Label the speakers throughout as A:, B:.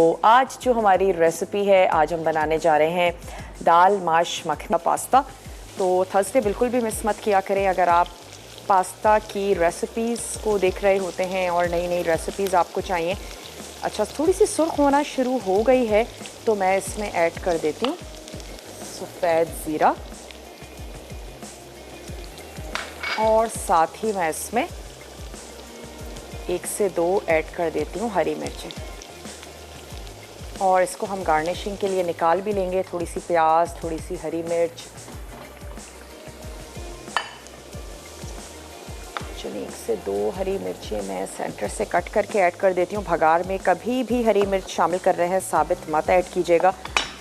A: तो आज जो हमारी रेसिपी है, आज हम बनाने जा रहे हैं दाल माश मखनी पास्ता। तो थर्सडे बिल्कुल भी मिस मत किया करें। अगर आप पास्ता की रेसिपीज़ को देख रहे होते हैं और नई नई रेसिपीज़ आपको चाहिए। अच्छा, थोड़ी सी सुर्ख होना शुरू हो गई है तो मैं इसमें ऐड कर देती हूँ सफ़ेद ज़ीरा और साथ ही मैं इसमें 1 से 2 ऐड कर देती हूँ हरी मिर्चें और इसको हम गार्निशिंग के लिए निकाल भी लेंगे। थोड़ी सी प्याज, थोड़ी सी हरी मिर्च, चलिए 1 से 2 हरी मिर्चें मैं सेंटर से कट करके ऐड कर देती हूँ। भगार में कभी भी हरी मिर्च शामिल कर रहे हैं साबित मत ऐड कीजिएगा,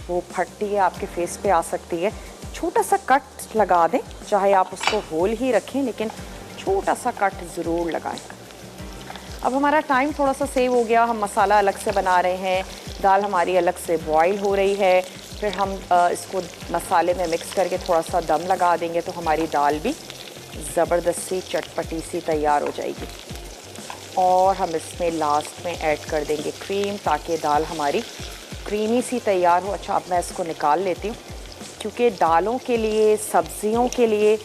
A: वो फटती है, आपके फेस पे आ सकती है। छोटा सा कट लगा दें, चाहे आप उसको होल ही रखें लेकिन छोटा सा कट ज़रूर लगाएं। अब हमारा टाइम थोड़ा सा सेव हो गया। हम मसाला अलग से बना रहे हैं, दाल हमारी अलग से बॉईल हो रही है। फिर हम इसको मसाले में मिक्स करके थोड़ा सा दम लगा देंगे तो हमारी दाल भी ज़बरदस्ती चटपटी सी तैयार हो जाएगी। और हम इसमें लास्ट में ऐड कर देंगे क्रीम ताकि दाल हमारी क्रीमी सी तैयार हो। अच्छा, अब मैं इसको निकाल लेती हूँ क्योंकि दालों के लिए, सब्जियों के लिए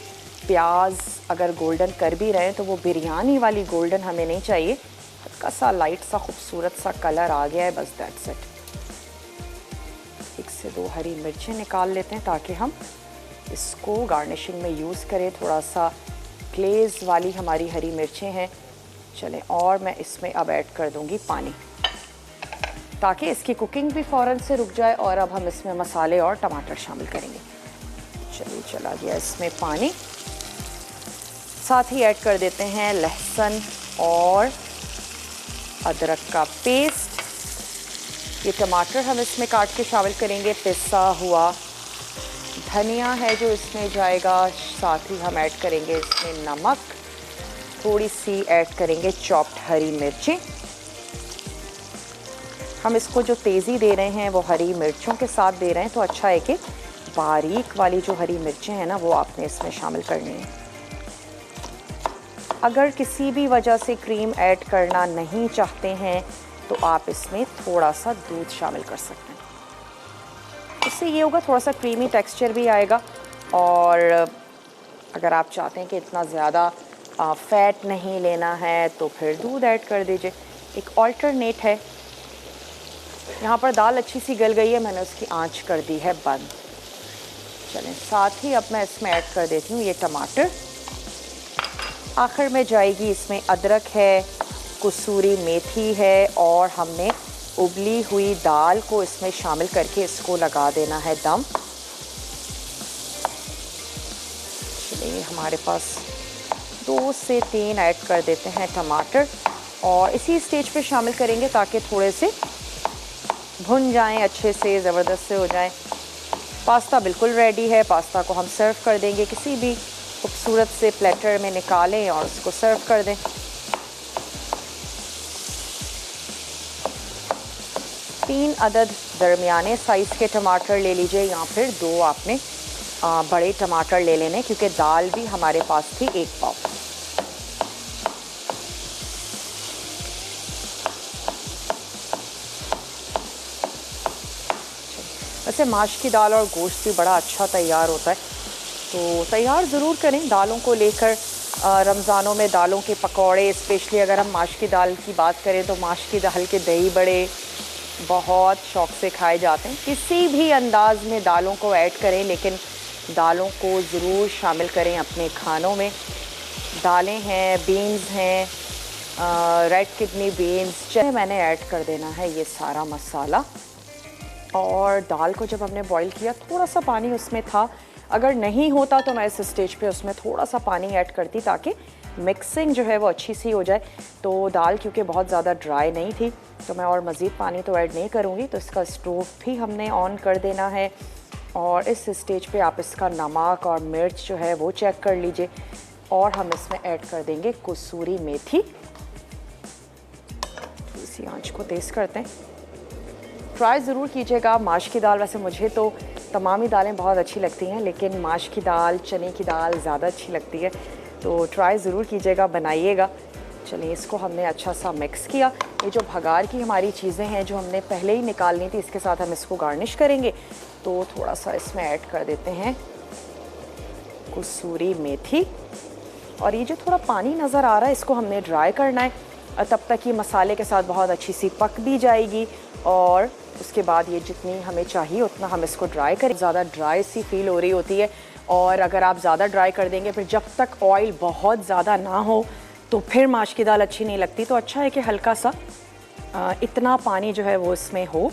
A: प्याज अगर गोल्डन कर भी रहे हैं तो वो बिरयानी वाली गोल्डन हमें नहीं चाहिए। हल्का सा लाइट सा खूबसूरत सा कलर आ गया है, बस दैट्स इट। 1 से 2 हरी मिर्चें निकाल लेते हैं ताकि हम इसको गार्निशिंग में यूज़ करें। थोड़ा सा ग्लेज वाली हमारी हरी मिर्चें हैं। चलें, और मैं इसमें अब ऐड कर दूंगी पानी ताकि इसकी कुकिंग भी फ़ौरन से रुक जाए। और अब हम इसमें मसाले और टमाटर शामिल करेंगे। चलिए, चला गया इसमें पानी। साथ ही ऐड कर देते हैं लहसुन और अदरक का पेस्ट। ये टमाटर हम इसमें काट के शामिल करेंगे। पिसा हुआ धनिया है जो इसमें जाएगा। साथ ही हम ऐड करेंगे इसमें नमक, थोड़ी सी ऐड करेंगे चॉप्ड हरी मिर्चें। हम इसको जो तेज़ी दे रहे हैं वो हरी मिर्चों के साथ दे रहे हैं, तो अच्छा है कि बारीक वाली जो हरी मिर्चें हैं ना वो आपने इसमें शामिल करनी है। अगर किसी भी वजह से क्रीम ऐड करना नहीं चाहते हैं तो आप इसमें थोड़ा सा दूध शामिल कर सकते हैं। इससे ये होगा थोड़ा सा क्रीमी टेक्सचर भी आएगा। और अगर आप चाहते हैं कि इतना ज़्यादा फ़ैट नहीं लेना है तो फिर दूध ऐड कर दीजिए। एक ऑल्टरनेट है। यहाँ पर दाल अच्छी सी गल गई है, मैंने उसकी आंच कर दी है बंद। चलें, साथ ही अब मैं इसमें ऐड कर देती हूँ ये टमाटर। आखिर में जाएगी इसमें अदरक है, कसूरी मेथी है और हमने उबली हुई दाल को इसमें शामिल करके इसको लगा देना है दम। चलिए, हमारे पास 2 से 3 ऐड कर देते हैं टमाटर और इसी स्टेज पे शामिल करेंगे ताकि थोड़े से भुन जाएं, अच्छे से ज़बरदस्त से हो जाएं। पास्ता बिल्कुल रेडी है। पास्ता को हम सर्व कर देंगे। किसी भी खूबसूरत से प्लेटर में निकालें और उसको सर्व कर दें। तीन अदद दरमियाने साइज़ के टमाटर ले लीजिए या फिर 2 आपने बड़े टमाटर ले लेने क्योंकि दाल भी हमारे पास थी 1 पाव। वैसे माश की दाल और गोश्त भी बड़ा अच्छा तैयार होता है, तो तैयार ज़रूर करें दालों को लेकर। रमज़ानों में दालों के पकौड़े, स्पेशली अगर हम माश की दाल की बात करें तो माश की दाल के दही बड़े बहुत शौक़ से खाए जाते हैं। किसी भी अंदाज़ में दालों को ऐड करें लेकिन दालों को ज़रूर शामिल करें अपने खानों में। दालें हैं, बीन्स हैं, रेड किडनी बीन्स, चाहे मैंने ऐड कर देना है ये सारा मसाला। और दाल को जब हमने बॉईल किया थोड़ा सा पानी उसमें था। अगर नहीं होता तो मैं इस स्टेज पे उसमें थोड़ा सा पानी ऐड करती ताकि मिक्सिंग जो है वो अच्छी सी हो जाए। तो दाल क्योंकि बहुत ज़्यादा ड्राई नहीं थी तो मैं और मज़ीद पानी तो ऐड नहीं करूँगी। तो इसका स्टोव भी हमने ऑन कर देना है और इस स्टेज पे आप इसका नमक और मिर्च जो है वो चेक कर लीजिए। और हम इसमें ऐड कर देंगे कसूरी मेथी। इसी आंच को तेज़ करते हैं। ट्राई ज़रूर कीजिएगा माश की दाल। वैसे मुझे तो तमाम ही दालें बहुत अच्छी लगती हैं लेकिन माश की दाल, चने की दाल ज़्यादा अच्छी लगती है, तो ट्राई ज़रूर कीजिएगा, बनाइएगा। चलिए इसको हमने अच्छा सा मिक्स किया। ये जो भगार की हमारी चीज़ें हैं जो हमने पहले ही निकालनी थी, इसके साथ हम इसको गार्निश करेंगे। तो थोड़ा सा इसमें ऐड कर देते हैं कसूरी मेथी, और ये जो थोड़ा पानी नज़र आ रहा है इसको हमने ड्राई करना है। तब तक ये मसाले के साथ बहुत अच्छी सी पक भी जाएगी, और उसके बाद ये जितनी हमें चाहिए उतना हम इसको ड्राई करें। ज़्यादा ड्राई सी फील हो रही होती है, और अगर आप ज़्यादा ड्राई कर देंगे फिर जब तक ऑयल बहुत ज़्यादा ना हो तो फिर माश की दाल अच्छी नहीं लगती। तो अच्छा है कि हल्का सा इतना पानी जो है वो इसमें हो।